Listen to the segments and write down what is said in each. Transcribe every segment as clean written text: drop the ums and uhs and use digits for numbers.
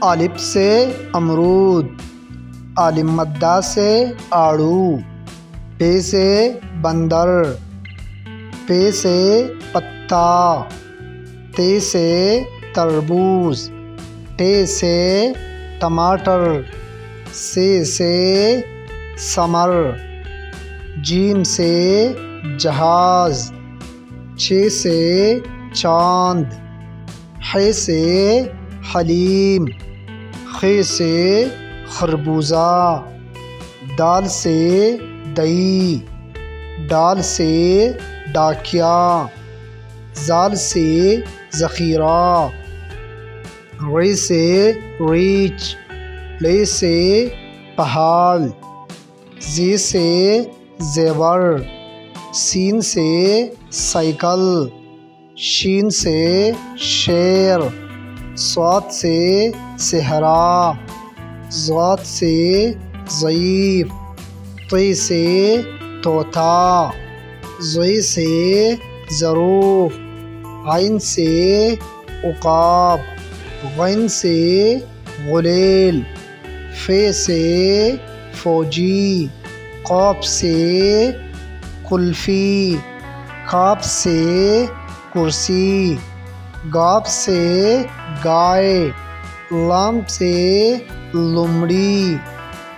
الف سے امرود، الف مدہ سے آڑو، پ سے بندر، پ سے پتا، ت سے تربوز، ٹ سے ٹماٹر، س سے ثمر، جیم سے جہاز، چ سے چاند، ح سے حلیم، خ سے خربوزہ، دال سے دہی، ڈال سے ڈاکیا، زال سے ذخیرہ، ر سے ریچھ، ل سے پہاڑ، ز سے زیور، سین سے سائیکل، شین سے شیر، صاد سے صحرا، ضاد سے ضعیف، ط سے طوطا، ظ سے ظروف، عین سے عقاب، غین سے غلیل، ف سے فوجی، قاف سے قلفی، کاف سے کرسی، گاف سے گائے، لام سے لمڑی،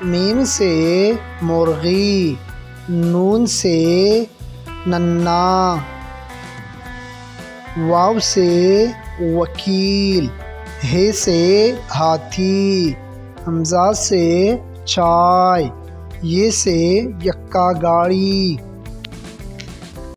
میم سے مرغی، نون سے ننا، واو سے وکیل، ہ سے ہاتھی، حمزہ سے چائے، یہ سے یکا گاڑی۔